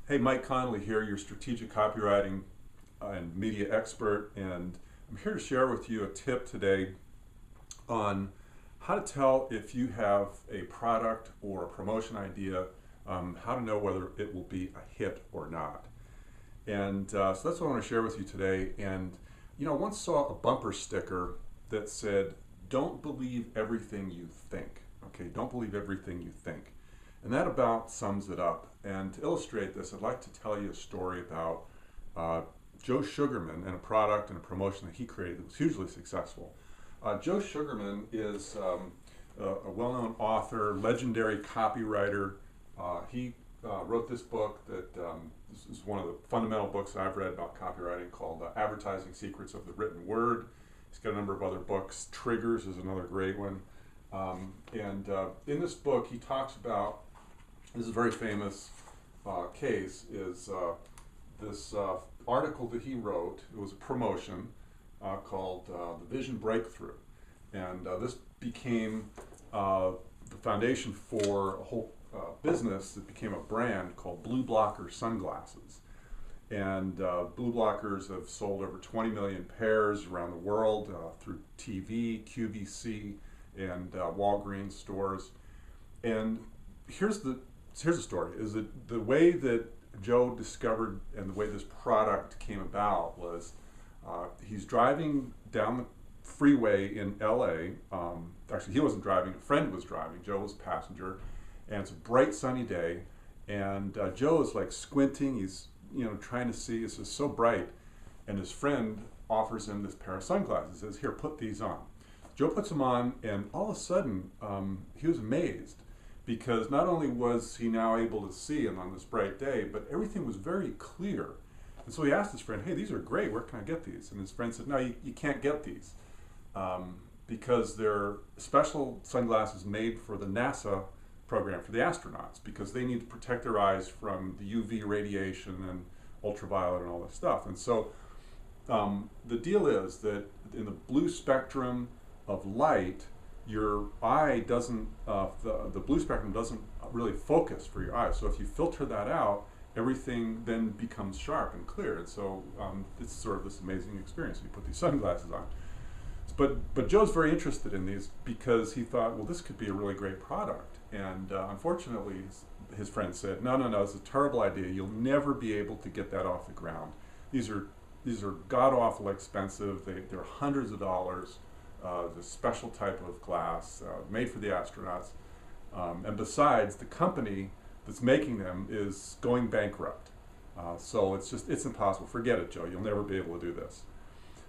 Hey, Mike Connolly here, your strategic copywriting and media expert, and I'm here to share with you a tip today on how to tell if you have a product or a promotion idea, how to know whether it will be a hit or not. And so that's what I want to share with you today. And I once saw a bumper sticker that said, "Don't believe everything you think." Okay, don't believe everything you think. And that about sums it up. And to illustrate this, I'd like to tell you a story about Joe Sugarman and a product and a promotion that he created that was hugely successful. Joe Sugarman is a well-known author, legendary copywriter. He wrote this book that this is one of the fundamental books I've read about copywriting called Advertising Secrets of the Written Word. He's got a number of other books. Triggers is another great one. In this book, he talks about, this is a very famous case, is this article that he wrote. It was a promotion called The Vision Breakthrough. And this became the foundation for a whole business that became a brand called Blue Blocker sunglasses. And Blue Blockers have sold over 20 million pairs around the world through TV, QVC, and Walgreens stores. And here's the story, is that the way that Joe discovered and the way this product came about was he's driving down the freeway in LA. Actually, he wasn't driving, a friend was driving. Joe was a passenger, and it's a bright sunny day, and Joe is like squinting. He's trying to see. It's just so bright, and his friend offers him this pair of sunglasses. Says, "Here, put these on." Joe puts them on, and all of a sudden he was amazed, because not only was he now able to see them on this bright day, but everything was very clear. And so he asked his friend, "Hey, these are great, where can I get these?" And his friend said, "No, you can't get these because they're special sunglasses made for the NASA program for the astronauts, because they need to protect their eyes from the UV radiation and ultraviolet and all this stuff." And so the deal is that in the blue spectrum of light, your eye doesn't, the blue spectrum doesn't really focus for your eyes. So if you filter that out, everything then becomes sharp and clear. And so it's sort of this amazing experience. You put these sunglasses on. But Joe's very interested in these because he thought, well, this could be a really great product. And unfortunately, his friend said, no, it's a terrible idea. You'll never be able to get that off the ground. These are god-awful expensive. They're hundreds of dollars. The special type of glass made for the astronauts. And besides, the company that's making them is going bankrupt. So it's impossible. Forget it, Joe. You'll never be able to do this.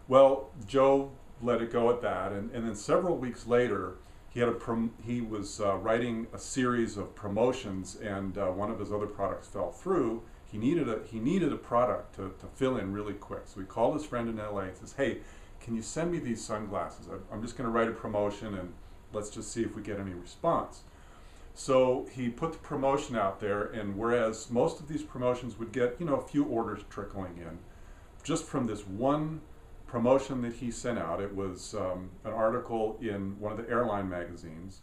Well, Joe let it go at that, and then several weeks later, he was writing a series of promotions, and one of his other products fell through. He needed a product to fill in really quick. So he called his friend in LA and says, "Hey, can you send me these sunglasses? I'm just going to write a promotion, and let's just see if we get any response." So he put the promotion out there, and whereas most of these promotions would get a few orders trickling in, just from this one promotion that he sent out, it was an article in one of the airline magazines.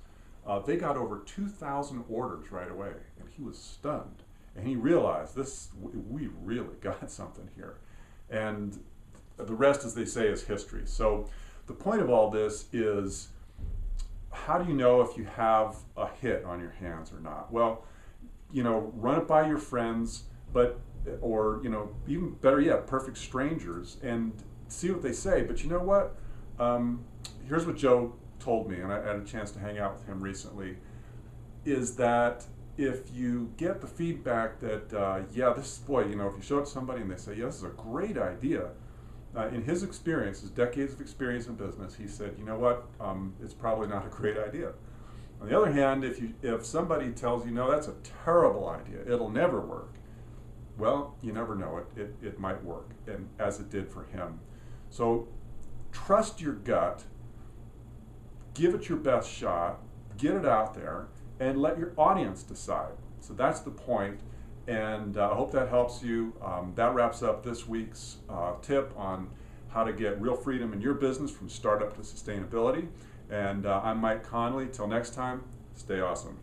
They got over 2,000 orders right away, and he was stunned. And he realized we really got something here. And the rest, as they say, is history. So the point of all this is, how do you know if you have a hit on your hands or not? Well, run it by your friends, or even better yet, perfect strangers, and see what they say. But you know what? Here's what Joe told me, and I had a chance to hang out with him recently, is that if you get the feedback that, if you show it to somebody and they say, "Yeah, this is a great idea," in his experience, his decades of experience in business, he said, "You know what? It's probably not a great idea." On the other hand, if somebody tells you, "No, that's a terrible idea, it'll never work," well, you never know, it might work, and as it did for him. So trust your gut, give it your best shot, get it out there, and let your audience decide. So that's the point. And I hope that helps you. That wraps up this week's tip on how to get real freedom in your business from startup to sustainability. And I'm Mike Connolly. Till next time, stay awesome.